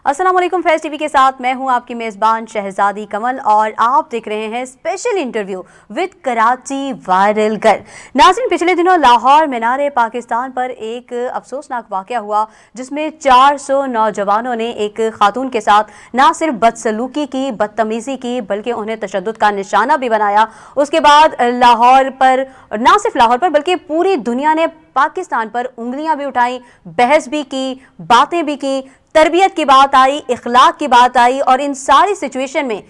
السلام علیکم، فیض T V کے ساتھ میں ہوں آپ کی میزبان شہزادی کمل اور آپ دیکھ رہے ہیں special interview with Karachi viral girl. ناظرین، پچھلے دنوں لاہور مینار پاکستان پر ایک افسوسناک واقعہ ہوا جس میں 400 نوجوانوں نے ایک خاتون کے ساتھ نہ صرف بدسلوکی کی، بدتمیزی کی، بلکہ انہیں تشدد کا نشانہ بھی بنایا۔ اس کے بعد لاہور پر، نہ صرف لاہور پر بلکہ پوری دنیا نے پاکستان پر انگلیاں بھی اٹھائیں، بحث بھی کی، باتیں بھی کی، تربیت کی بات آئی، اخلاق کی بات آئی، اور ان ساری سچویشن میں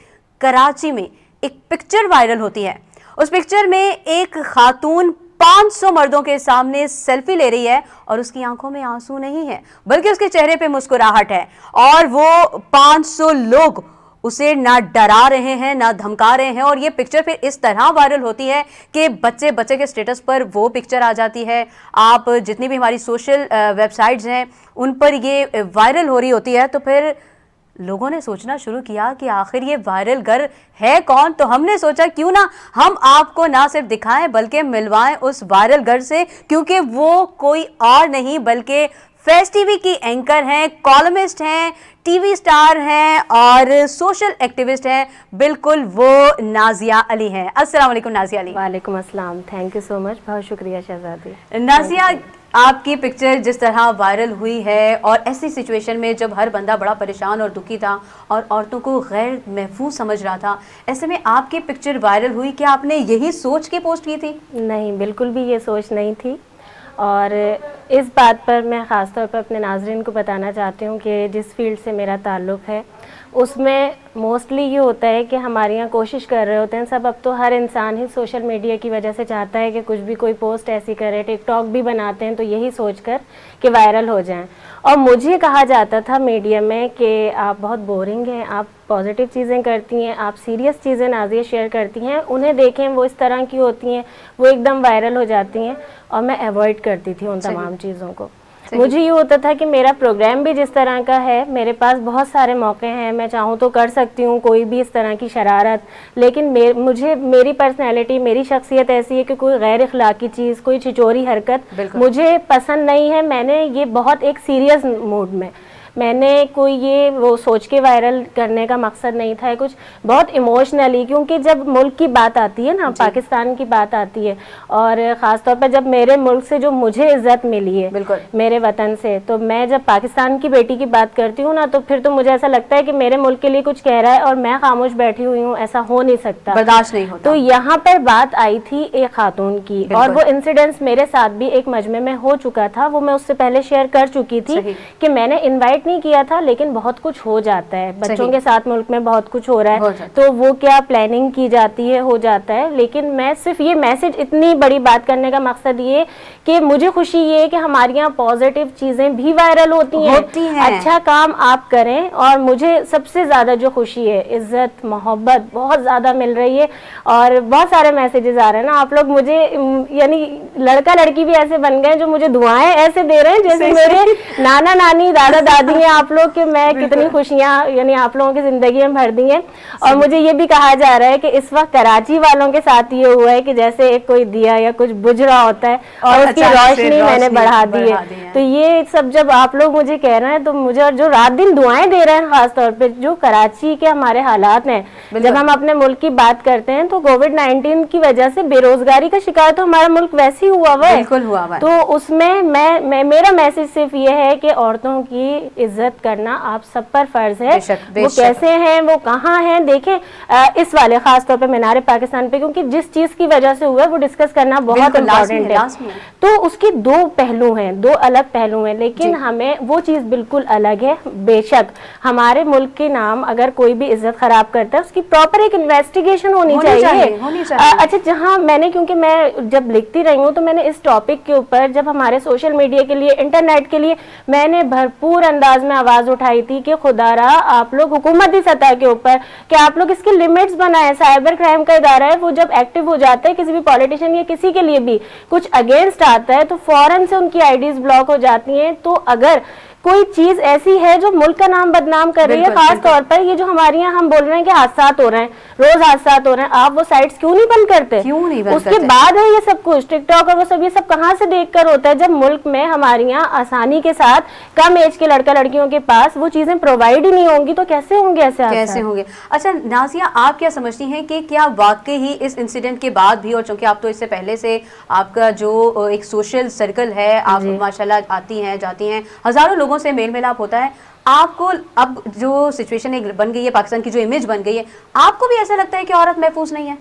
کراچی میں ایک پکچر وائرل ہوتی ہے۔ اس پکچر میں ایک خاتون 500 مردوں کے سامنے سیلفی لے رہی ہے اور اس کی آنکھوں میں آنسو نہیں ہے بلکہ اس کے چہرے پہ مسکراہٹ ہے، اور وہ 500 لوگ اسے نہ ڈرا رہے ہیں نہ دھمکا رہے ہیں، اور یہ پکچر پھر اس طرح وائرل ہوتی ہے کہ بچے کے سٹیٹس پر وہ پکچر آ جاتی ہے۔ آپ جتنی بھی ہماری سوشل ویب سائٹس ہیں ان پر یہ وائرل ہو رہی ہوتی ہے، تو پھر لوگوں نے سوچنا شروع کیا کہ آخر یہ وائرل گرل ہے کون؟ تو ہم نے سوچا کیوں نہ ہم آپ کو نہ صرف دکھائیں بلکہ ملوائیں اس وائرل گرل سے، کیونکہ وہ کوئی اور نہیں بلکہ فیض ٹی وی کی اینکر ہیں، کالمسٹ ہیں، ٹی وی سٹار ہیں اور سوشل ایکٹیوسٹ ہیں، بالکل وہ نازیہ علی ہیں۔ السلام علیکم نازیہ علی۔ وعلیکم السلام، تھینک یو سو مچ، بہت شکریہ شہزادی۔ نازیہ، آپ کی پکچر جس طرح وائرل ہوئی ہے اور ایسی سچویشن میں جب ہر بندہ بڑا پریشان اور دکھی تھا اور عورتوں کو غیر محفوظ سمجھ رہا تھا، ایسے میں آپ کی پکچر وائرل ہوئی، کیا آپ نے یہی سوچ کے پوسٹ کی تھی؟ نہیں، بالکل بھی یہ سوچ نہیں تھی، اور اس بات پر میں خاص طور پر اپنے ناظرین کو بتانا چاہتی ہوں کہ جس فیلڈ سے میرا تعلق ہے اس میں موسٹلی یہ ہوتا ہے کہ ہمارے یہاں کوشش کر رہے ہوتے ہیں سب، اب تو ہر انسان ہی سوشل میڈیا کی وجہ سے چاہتا ہے کہ کچھ بھی کوئی پوسٹ ایسی کرے، ٹک ٹاک بھی بناتے ہیں تو یہی سوچ کر کہ وائرل ہو جائیں۔ اور مجھے کہا جاتا تھا میڈیا میں کہ آپ بہت بورنگ ہیں، آپ پازیٹیو چیزیں کرتی ہیں، آپ سیریس چیزیں نازیہ شیئر کرتی ہیں، انہیں دیکھیں وہ اس طرح کی ہوتی ہیں، وہ ایک دم وائرل ہو جاتی ہیں، اور میں ایوائڈ کرتی تھی ان تمام چیزوں کو۔ مجھے یہ ہوتا تھا کہ میرا پروگرام بھی جس طرح کا ہے، میرے پاس بہت سارے موقع ہیں، میں چاہوں تو کر سکتی ہوں کوئی بھی اس طرح کی شرارت، لیکن مجھے میری پرسنالٹی، میری شخصیت ایسی ہے کہ کوئی غیر اخلاقی چیز، کوئی چچوری حرکت مجھے پسند نہیں ہے۔ میں نے یہ بہت ایک سیریس موڈ میں نے کوئی یہ وہ سوچ کے وائرل کرنے کا مقصد نہیں تھا، کچھ بہت ایموشنلی، کیونکہ جب ملک کی بات آتی ہے نا، پاکستان کی بات آتی ہے، اور خاص طور پر جب میرے ملک سے جو مجھے عزت ملی ہے، میرے وطن سے، تو میں جب پاکستان کی بیٹی کی بات کرتی ہوں نا تو پھر تو مجھے ایسا لگتا ہے کہ میرے ملک کے لیے کچھ کہہ رہا ہے اور میں خاموش بیٹھی ہوئی ہوں، ایسا ہو نہیں سکتا، برداشت نہیں ہوتا۔ تو یہاں پر بات آئی تھی ایک خاتون کی، اور وہ انسیڈنٹس میرے ساتھ بھی ایک مجمع میں ہو چکا تھا، وہ میں اس سے پہلے شیئر کر چکی تھی کہ میں نے انوائٹ نہیں کیا تھا، لیکن بہت کچھ ہو جاتا ہے بچوں کے ساتھ، ملک میں بہت کچھ ہو رہا ہے، تو وہ کیا پلاننگ کی جاتی ہے، ہو جاتا ہے، لیکن میں صرف یہ میسج، اتنی بڑی بات کرنے کا مقصد یہ کہ مجھے خوشی یہ ہے کہ ہمارے یہاں پازیٹیو چیزیں بھی وائرل ہوتی ہیں، اچھا کام آپ کریں، اور مجھے سب سے زیادہ جو خوشی ہے، عزت محبت بہت زیادہ مل رہی ہے، اور بہت سارے میسیجز آ رہے ہیں نا، آپ لوگ مجھے یعنی لڑکا لڑکی بھی ایسے بن گئے جو مجھے دعائیں ایسے دے رہے ہیں جیسے میرے نانا نانی دادا دادی ہیں آپ لوگ، کہ میں کتنی خوشیاں یعنی آپ لوگوں کی زندگی میں بھر دی ہیں۔ اور مجھے یہ بھی کہا جا رہا ہے کہ اس وقت کراچی والوں کے ساتھ یہ ہوا ہے کہ جیسے ایک کوئی دیا یا کچھ بجھ رہا ہوتا ہے اور اس کی روشنی میں نے بڑھا دی ہے، تو یہ سب جب آپ لوگ مجھے کہہ رہے ہیں تو مجھے، اور جو رات دن دعائیں دے رہے ہیں خاص طور پہ جو کراچی کے ہمارے حالات ہیں، جب ہم اپنے ملک کی بات کرتے ہیں تو کووڈ-19 کی وجہ سے بے روزگاری کا شکار تو ہمارا ملک ویسے ہی ہوا ہوا ہے، تو اس میں میرا میسج صرف یہ ہے کہ عورتوں کی عزت کرنا آپ سب پر فرض ہے، وہ کیسے ہیں، وہ کہاں ہیں، دیکھیں اس والے خاص طور پہ مینار پاکستان پہ، کیونکہ جس چیز کی وجہ سے ہوا ہے وہ ڈسکس کرنا بہت امپورٹنٹ ہے، تو اس کے دو پہلو ہیں، دو الگ پہلو ہیں، لیکن ہمیں وہ چیز بالکل الگ ہے۔ بے شک ہمارے ملک کے نام اگر کوئی بھی عزت خراب کرتا ہے اس کی پراپر ایک انویسٹیگیشن ہونی چاہیے۔ اچھا، جہاں میں نے، کیونکہ میں جب لکھتی رہی ہوں تو میں نے اس ٹاپک کے اوپر جب ہمارے سوشل میڈیا کے لیے، انٹرنیٹ کے لیے میں نے بھرپور انداز میں آواز اٹھائی تھی کہ خدا را آپ لوگ حکومتی سطح کے اوپر کہ آپ لوگ اس کی لمٹس بنائیں، سائبر کرائم کا ادارہ ہے، وہ جب ایکٹیو ہو جاتا ہے کسی بھی پولیٹیشین یا کسی کے لیے بھی کچھ اگینسٹ آتا ہے تو فوراً سے ان کی آئی ڈیز بلاک ہو جاتی ہیں، تو اگر کوئی چیز ایسی ہے جو ملک کا نام بدنام کر رہی ہے. خاص طور پر یہ جو ہمارے یہاں ہم بول رہے ہیں کہ حادثات ہو رہے ہیں, روز حادثات ہو رہے ہیں, آپ وہ سائٹس کیوں نہیں بند کرتے؟ اس کے بعد ہے یہ سب کچھ ٹک ٹاک اور وہ سب, یہ سب کہاں سے دیکھ کر ہوتا ہے جب ملک میں ہمارے یہاں آسانی کے ساتھ کم ایج کے لڑکا لڑکیوں کے پاس وہ چیزیں پرووائڈ ہی نہیں ہوں گی تو کیسے ہوں گے ایسے؟ کیسے ہوں گے؟ اچھا نازیہ, آپ کیا سمجھتی ہیں کہ کیا واقعی اس انسیڈنٹ کے بعد بھی, اور چونکہ آپ تو اس سے پہلے سے آپ کا جو ایک سوشل سرکل ہے, آپ ماشاءاللہ آتی ہیں جاتی ہیں, ہزاروں لوگوں سے میل ملاپ ہوتا ہے, آپ کو اب جو سچویشن بن گئی ہے, پاکستان کی جو امیج بن گئی ہے, آپ کو بھی ایسا لگتا ہے کہ عورت محفوظ نہیں ہے؟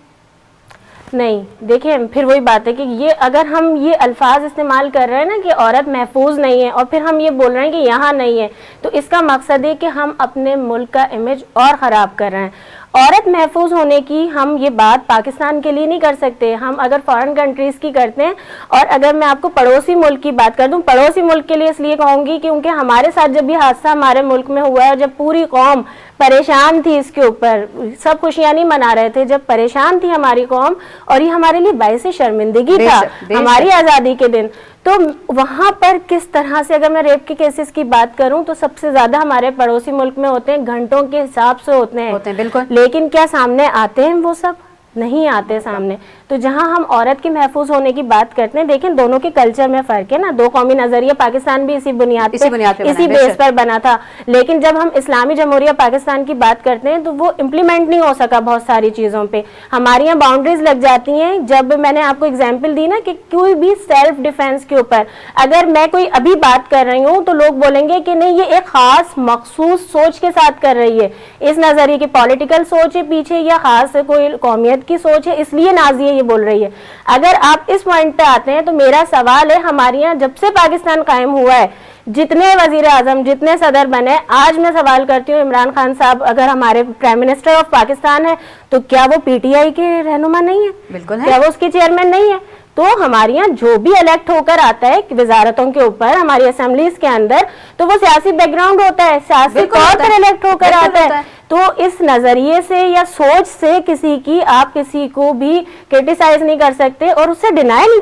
نہیں, دیکھیں پھر وہی بات ہے کہ یہ اگر ہم یہ الفاظ استعمال کر رہے ہیں نا کہ عورت محفوظ نہیں ہے, اور پھر ہم یہ بول رہے ہیں کہ یہاں نہیں ہے, تو اس کا مقصد ہے کہ ہم اپنے ملک کا امیج اور خراب کر رہے ہیں. عورت محفوظ ہونے کی ہم یہ بات پاکستان کے لیے نہیں کر سکتے, ہم اگر فارن کنٹریز کی کرتے ہیں. اور اگر میں آپ کو پڑوسی ملک کی بات کر دوں, پڑوسی ملک کے لیے اس لیے کہوں گی کیونکہ ہمارے ساتھ جب یہ حادثہ ہمارے ملک میں ہوا ہے, جب پوری قوم پریشان تھی اس کے اوپر, سب خوشیاں نہیں منا رہے تھے, جب پریشان تھی ہماری قوم, اور یہ ہمارے لیے باعث شرمندگی تھا ہماری آزادی کے دن, تو وہاں پر کس طرح سے, اگر میں ریپ کے کیسز کی بات کروں تو سب سے زیادہ ہمارے پڑوسی ملک میں ہوتے ہیں, گھنٹوں کے حساب سے ہوتے ہیں بالکل, لیکن کیا سامنے آتے ہیں؟ وہ سب نہیں آتے سامنے. تو جہاں ہم عورت کے محفوظ ہونے کی بات کرتے ہیں, دیکھیں دونوں کے کلچر میں فرق ہے نا, دو قومی نظریہ, پاکستان بھی اسی بنیاد پہ اسی بیس پر بنا تھا, لیکن جب ہم اسلامی جمہوریہ پاکستان کی بات کرتے ہیں تو وہ امپلیمنٹ نہیں ہو سکا بہت ساری چیزوں پہ, ہمارے یہاں باؤنڈریز لگ جاتی ہیں. جب میں نے آپ کو اگزامپل دی نا کہ کوئی بھی سیلف ڈیفینس کے اوپر اگر میں کوئی ابھی بات کر رہی ہوں تو لوگ بولیں گے کہ نہیں یہ ایک خاص مخصوص سوچ کے ساتھ کر رہی ہے, اس نظریے کی پولیٹیکل سوچ ہے پیچھے یا خاص کوئی قومیت کی سوچ ہے, اس لیے نازیہ یہ بول رہی ہے. اگر آپ اس پوائنٹ پہ آتے ہیں تو میرا سوال ہے, ہمارے یہاں جب سے پاکستان قائم ہوا ہے جتنے وزیر اعظم, جتنے صدر بنے, آج میں سوال کرتی ہوں عمران خان صاحب اگر ہمارے پرائم منسٹر آف پاکستان ہے تو کیا وہ پی ٹی آئی کے رہنما نہیں ہے؟ بالکل ہے. کیا وہ اس کے چیئرمین نہیں ہے؟ تو ہمارے یہاں جو بھی الیکٹ ہو کر آتا ہے وزارتوں کے اوپر ہماری اسمبلیز کے اندر, تو وہ سیاسی بیک گراؤنڈ ہوتا ہے, سیاسی طور پر الیکٹ ہو کر آتا ہے. تو اس نظریے سے یا سوچ سے کسی کی آپ کسی کو بھی کرٹیسائز نہیں کر سکتے اور اس سے ڈینائی نہیں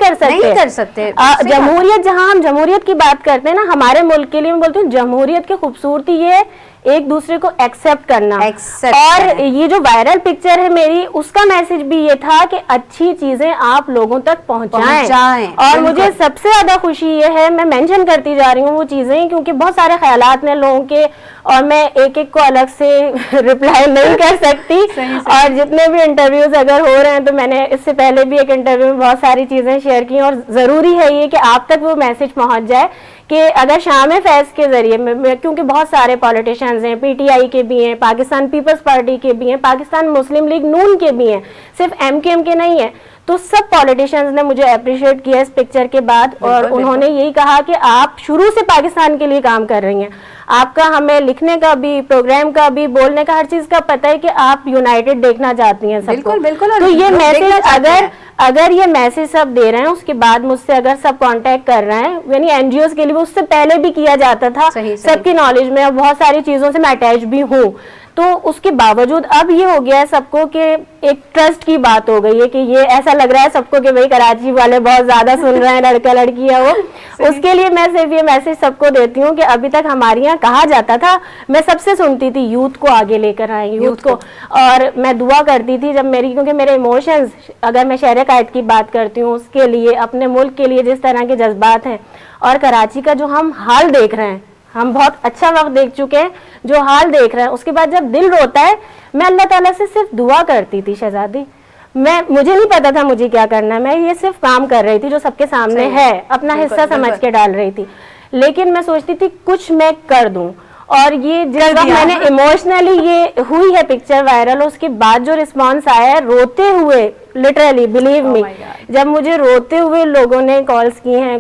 کر سکتے. جمہوریت, جہاں ہم جمہوریت کی بات کرتے ہیں نا, ہمارے ملک کے لیے میں بولتی ہوں جمہوریت کی خوبصورتی یہ ہے ایک دوسرے کو ایکسپٹ کرنا. اور یہ جو وائرل پکچر ہے میری, اس کا میسج بھی یہ تھا کہ اچھی چیزیں آپ لوگوں تک پہنچائیں. اور مجھے سب سے زیادہ خوشی یہ ہے, میں مینشن کرتی جا رہی ہوں وہ چیزیں کیونکہ بہت سارے خیالات ہیں لوگوں کے اور میں ایک ایک کو الگ سے ریپلائی نہیں کر سکتی. اور جتنے بھی انٹرویوز اگر ہو رہے ہیں تو میں نے اس سے پہلے بھی ایک انٹرویو میں بہت ساری چیزیں شیئر کی, اور ضروری ہے یہ کہ آپ تک وہ میسج پہنچ جائے کہ اگر شام فیض کے ذریعے میں, کیونکہ بہت سارے پولیٹیشینز ہیں, پی ٹی آئی کے بھی ہیں, پاکستان پیپلز پارٹی کے بھی ہیں, پاکستان مسلم لیگ نون کے بھی ہیں, صرف ایم کیو ایم کے نہیں ہیں, تو سب پولیٹیشینز نے مجھے اپریشیٹ کیا اس پکچر کے بعد, اور انہوں نے یہی کہا کہ آپ شروع سے پاکستان کے لیے کام کر رہی ہیں, آپ کا ہمیں لکھنے کا بھی, پروگرام کا بھی, بولنے کا, ہر چیز کا پتہ ہے کہ آپ یونائٹڈ دیکھنا چاہتی ہیں سب کو. تو یہ میسج اگر یہ میسج سب دے رہے ہیں, اس کے بعد مجھ سے اگر سب کانٹیکٹ کر رہے ہیں, یعنی این جی اوز کے لیے اس سے پہلے بھی کیا جاتا تھا, سب کی نالج میں, اور بہت ساری چیزوں سے میں اٹیچ بھی ہوں, تو اس کے باوجود اب یہ ہو گیا ہے سب کو کہ ایک ٹرسٹ کی بات ہو گئی ہے کہ یہ ایسا لگ رہا ہے سب کو کہ بھائی کراچی والے بہت زیادہ سن رہے ہیں, لڑکا لڑکی ہے وہ. اس کے لیے میں صرف یہ میسج سب کو دیتی ہوں کہ ابھی تک ہمارے یہاں کہا جاتا تھا, میں سب سے سنتی تھی یوتھ کو آگے لے کر آئیں, یوتھ کو, اور میں دعا کرتی تھی جب میری, کیونکہ میرے ایموشنز, اگر میں شہر قائد کی بات کرتی ہوں, اس کے لیے اپنے ملک کے لیے جس طرح کے جذبات ہیں, اور کراچی کا جو ہم حال دیکھ رہے ہیں, ہم بہت اچھا وقت دیکھ چکے ہیں, جو حال دیکھ رہے ہیں, اس کے بعد جب دل روتا ہے, میں اللہ تعالیٰ سے صرف دعا کرتی تھی شہزادی, مجھے نہیں پتا تھا مجھے کیا کرنا ہے, میں یہ صرف کام کر رہی تھی جو سب کے سامنے ہے, اپنا حصہ سمجھ کے ڈال رہی تھی, لیکن میں سوچتی تھی کچھ میں کر دوں. اور یہ جس وقت میں نے ایموشنلی یہ ہوئی ہے پکچر وائرل, اس کے بعد جو رسپانس آیا ہے, روتے ہوئے, لٹرلی بلیو می, جب مجھے روتے ہوئے لوگوں نے کالز کی ہیں,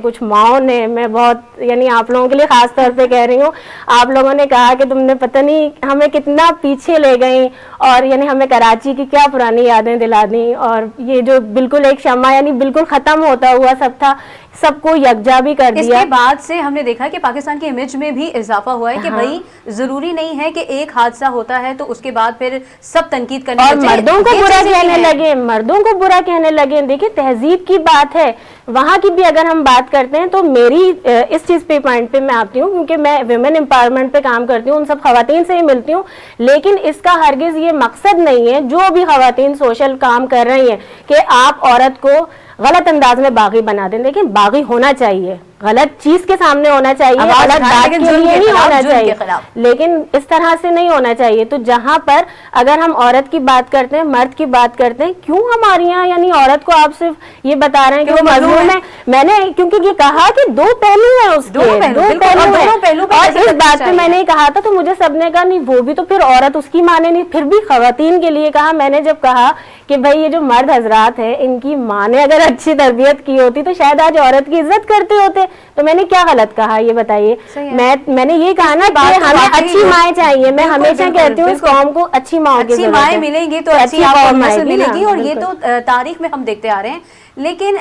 کچھ ماؤں نے, میں بہت, یعنی آپ لوگوں کے لیے خاص طور پہ کہہ رہی ہوں, آپ لوگوں نے کہا کہ تم نے پتہ نہیں ہمیں کتنا پیچھے لے گئیں, اور یعنی ہمیں کراچی کی کیا پرانی یادیں دلا دیں, اور یہ جو بالکل ایک شمع, یعنی بالکل ختم ہوتا ہوا سب تھا, سب کو یکجا بھی کر دیا. اس کے بعد سے ہم نے دیکھا کہ پاکستان کی امیج میں بھی اضافہ ہوا ہے کہ بھائی ضروری نہیں ہے کہ ایک حادثہ ہوتا ہے تو اس کے بعد پھر سب تنقید کرنے اور مردوں کو برا کہنے لگے لگے, مردوں کو برا کہنے لگے. دیکھیں تہذیب کی بات ہے, وہاں کی بھی اگر ہم بات کرتے ہیں تو میری اس چیز پہ پوائنٹ پہ میں آتی ہوں, کیونکہ میں ویمن امپاورمنٹ پہ کام کرتی ہوں, ان سب خواتین سے ہی ملتی ہوں, لیکن اس کا ہرگز یہ مقصد نہیں ہے جو بھی خواتین سوشل کام کر رہی ہیں کہ آپ عورت کو غلط انداز میں باغی بنا دیں. دیکھیں باغی ہونا چاہیے, غلط چیز کے سامنے ہونا چاہیے, غلط بات کے لیے نہیں ہونا چاہیے, لیکن اس طرح سے نہیں ہونا چاہیے. تو جہاں پر اگر ہم عورت کی بات کرتے ہیں, مرد کی بات کرتے ہیں, کیوں ہمارے یہاں یعنی عورت کو آپ صرف یہ بتا رہے ہیں کہ وہ مظلوم ہے. میں نے کیونکہ یہ کہا کہ دو پہلو ہیں اس کے, دو پہلو, اور اس بات پہ میں نے کہا تھا تو مجھے سب نے کہا نہیں وہ بھی تو پھر عورت اس کی مانے نہیں, پھر بھی خواتین کے لیے کہا. میں نے جب کہا کہ بھائی یہ جو مرد حضرات ہیں ان کی ماں نے اگر اچھی تربیت کی ہوتی تو شاید آج عورت کی عزت کرتے ہوتے, تو میں نے کیا غلط کہا یہ بتائیے. میں نے یہ کہا نا کہ ہمیں اچھی مائیں چاہیے. میں ہمیشہ کہتی ہوں اس قوم کو اچھی ماں کی مائیں ملیں گی تو اچھی نسل ملے گی, اور یہ تو تاریخ میں ہم دیکھتے آ رہے ہیں. لیکن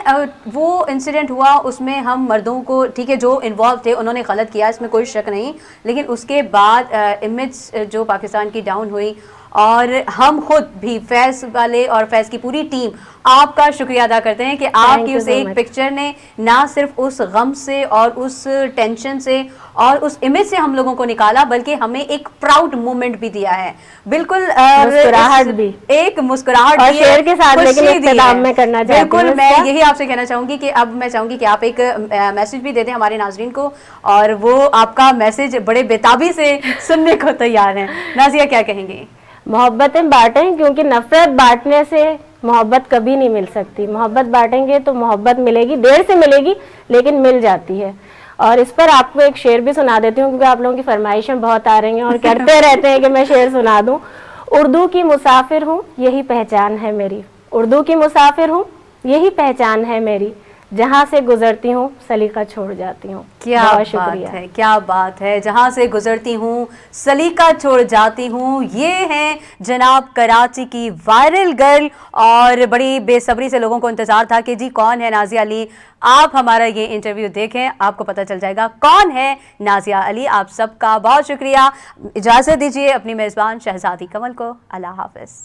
وہ انسیڈنٹ ہوا, اس میں ہم مردوں کو ٹھیک ہے جو انوالو تھے انہوں نے غلط کیا, اس میں کوئی شک نہیں, لیکن اس کے بعد امیج جو پاکستان کی ڈاؤن ہوئی, اور ہم خود بھی فیض والے اور فیض کی پوری ٹیم آپ کا شکریہ ادا کرتے ہیں کہ آپ کی اس ایک پکچر نے نہ صرف اس غم سے اور اس ٹینشن سے اور اس امیج سے ہم لوگوں کو نکالا, بلکہ ہمیں ایک پراؤڈ مومنٹ بھی دیا ہے. بالکل مسکراہٹ بھی, ایک مسکراہٹ اور شعر کے ساتھ لیکن اختتام میں کرنا چاہتی ہوں. بالکل میں یہی آپ سے کہنا چاہوں گی کہ اب میں چاہوں گی کہ آپ ایک میسج بھی دے دیں ہمارے ناظرین کو, اور وہ آپ کا میسج بڑے بےتابی سے سننے کو تیار ہیں. نازیہ کیا کہیں گے؟ محبتیں بانٹیں, کیونکہ نفرت بانٹنے سے محبت کبھی نہیں مل سکتی. محبت بانٹیں گے تو محبت ملے گی, دیر سے ملے گی لیکن مل جاتی ہے. اور اس پر آپ کو ایک شعر بھی سنا دیتی ہوں کیونکہ آپ لوگوں کی فرمائشیں بہت آ رہی ہیں اور کرتے رہتے ہیں کہ میں شعر سنا دوں. اردو کی مسافر ہوں یہی پہچان ہے میری, اردو کی مسافر ہوں یہی پہچان ہے میری, جہاں سے گزرتی ہوں سلیقہ چھوڑ جاتی ہوں. کیا بات ہے, کیا بات ہے, جہاں سے گزرتی ہوں سلیقہ چھوڑ جاتی ہوں. یہ ہیں جناب کراچی کی وائرل گرل, اور بڑی بے صبری سے لوگوں کو انتظار تھا کہ جی کون ہے نازیہ علی. آپ ہمارا یہ انٹرویو دیکھیں, آپ کو پتہ چل جائے گا کون ہے نازیہ علی. آپ سب کا بہت شکریہ. اجازت دیجیے اپنی میزبان شہزادی کمل کو. اللہ حافظ.